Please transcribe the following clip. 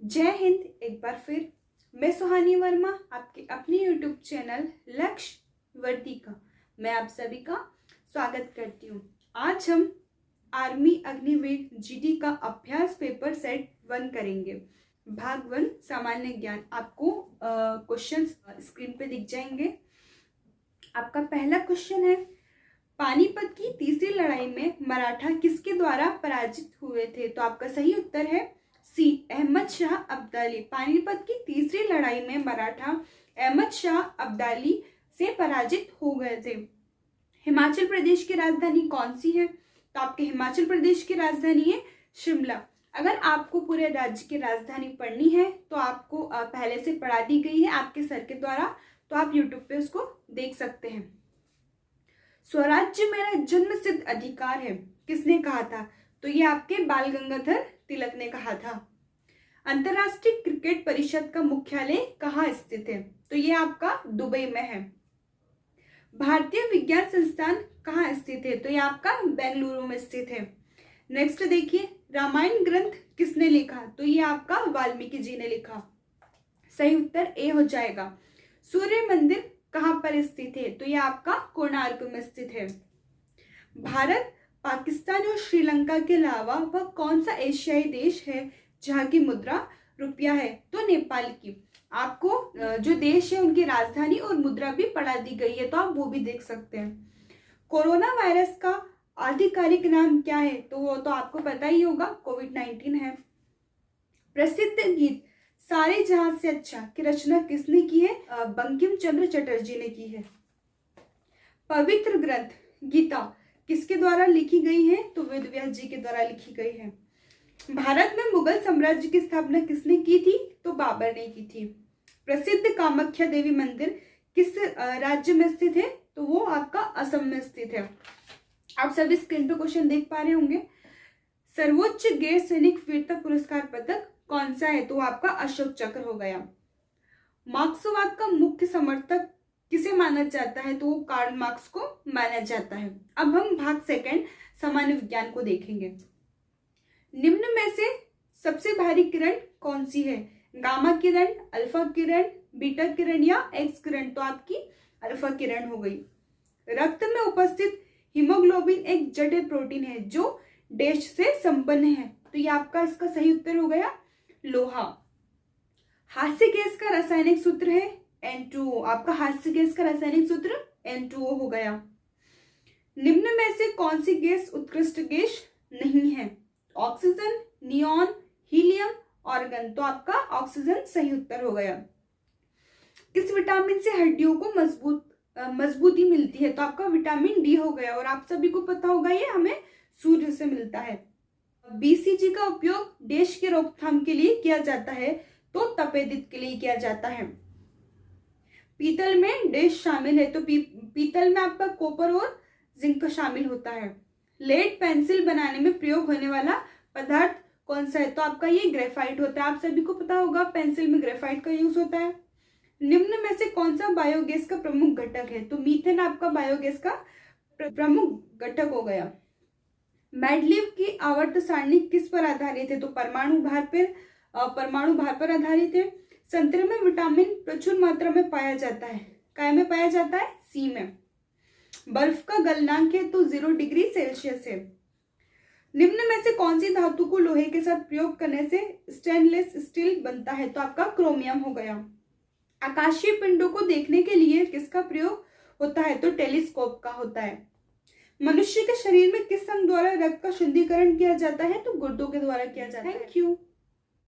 जय हिंद। एक बार फिर मैं सुहानी वर्मा आपके अपने YouTube चैनल लक्ष्य वर्तिका मैं आप सभी का स्वागत करती हूँ। आज हम आर्मी अग्निवीर जीडी का अभ्यास पेपर सेट 1 करेंगे। भाग 1 सामान्य ज्ञान। आपको क्वेश्चंस स्क्रीन पे दिख जाएंगे। आपका पहला क्वेश्चन है, पानीपत की तीसरी लड़ाई में मराठा किसके द्वारा पराजित हुए थे? तो आपका सही उत्तर है सी, अहमद शाह अब्दाली। पानीपत की तीसरी लड़ाई में मराठा अहमद शाह अब्दाली से पराजित हो गए थे। हिमाचल प्रदेश की राजधानी कौन सी है? तो आपके हिमाचल प्रदेश की राजधानी है शिमला। अगर आपको पूरे राज्य की राजधानी पढ़नी है तो आपको पहले से पढ़ा दी गई है आपके सर के द्वारा, तो आप यूट्यूब पे उसको देख सकते हैं। स्वराज्य मेरा जन्मसिद्ध अधिकार है, किसने कहा था? तो ये आपके बाल गंगाधर तिलक ने कहा था। अंतरराष्ट्रीय क्रिकेट परिषद का मुख्यालय कहाँ स्थित है? तो ये आपका दुबई में है। भारतीय विज्ञान संस्थान कहाँ स्थित है? तो ये आपका बेंगलुरु में स्थित है। नेक्स्ट देखिए, रामायण ग्रंथ किसने लिखा? तो ये आपका वाल्मीकि जी ने लिखा। सही उत्तर ए हो जाएगा। सूर्य मंदिर कहाँ पर स्थित है? तो ये आपका कोणार्क में स्थित है। भारत, पाकिस्तान और श्रीलंका के अलावा वह कौन सा एशियाई देश है जहाँ की मुद्रा रुपया है? तो नेपाल की। आपको जो देश है उनकी राजधानी और मुद्रा भी पढ़ा दी गई है, तो आप वो भी देख सकते हैं। कोरोना वायरस का आधिकारिक नाम क्या है? तो वो तो आपको पता ही होगा, कोविड-19 है। प्रसिद्ध गीत सारे जहां से अच्छा की रचना किसने की है? बंकिम चंद्र चटर्जी ने की है। पवित्र ग्रंथ गीता किसके द्वारा लिखी गई है? तो वेद व्यास जी के द्वारा लिखी गई है। भारत में मुगल साम्राज्य की स्थापना किसने की थी? तो बाबर ने की थी। प्रसिद्ध कामाख्या देवी मंदिर किस राज्य में स्थित है? तो वो आपका असम में स्थित है। आप सभी स्क्रीन पे क्वेश्चन देख पा रहे होंगे। सर्वोच्च गैर सैनिक वीरता पुरस्कार पदक कौन सा है? तो आपका अशोक चक्र हो गया। मार्क्सवाद का मुख्य समर्थक किसे माना जाता है? तो वो कार्ल मार्क्स को माना जाता है। अब हम भाग 2 सामान्य विज्ञान को देखेंगे। निम्न में से सबसे भारी किरण कौन सी है? गामा किरण, अल्फा किरण, बीटा किरण या एक्स किरण? तो आपकी अल्फा किरण हो गई। रक्त में उपस्थित हीमोग्लोबिन एक जटिल प्रोटीन है जो डैश से संपन्न है, तो ये आपका इसका सही उत्तर हो गया लोहा। हास्य गैस का रासायनिक सूत्र है N2O। आपका हास्य गैस का रासायनिक सूत्र N2O हो गया। निम्न में से कौन सी गैस उत्कृष्ट गैस नहीं है? Oxygen, neon, helium, organ? तो आपका ऑक्सीजन सही उत्तर हो गया। किस विटामिन से हड्डियों को मजबूती मिलती है? तो आपका विटामिन डी हो गया। और आप सभी को पता होगा ये हमें सूर्य से मिलता है। बीसीजी का उपयोग डैश की रोकथाम के लिए किया जाता है? तो तपेदिक के लिए किया जाता है। पीतल में डैश शामिल है? तो पीतल में आपका कॉपर और जिंक शामिल होता है। लेड पेंसिल बनाने में प्रयोग होने वाला पदार्थ कौन सा है? तो आपका ये ग्रेफाइट होता है। आप सभी को पता होगा पेंसिल में ग्रेफाइट का यूज होता है। निम्न में से कौन सा बायोगैस का प्रमुख घटक है? तो मीथेन आपका बायोगैस का प्रमुख घटक हो गया। मैडलीव की आवर्त सारणी किस पर आधारित है? तो परमाणु भार पर आधारित है। संतरे में विटामिन प्रचुर मात्रा में पाया जाता है, काय में पाया जाता है? सी में। बर्फ का गलनांक है? तो 0 डिग्री सेल्सियस है। निम्न में से कौन सी धातु को लोहे के साथ प्रयोग करने से स्टेनलेस स्टील बनता है? तो आपका क्रोमियम हो गया। आकाशीय पिंडों को देखने के लिए किसका प्रयोग होता है? तो टेलीस्कोप का होता है। मनुष्य के शरीर में किस अंग द्वारा रक्त का शुद्धिकरण किया जाता है? तो गुर्दों के द्वारा किया जाता है। Thank you.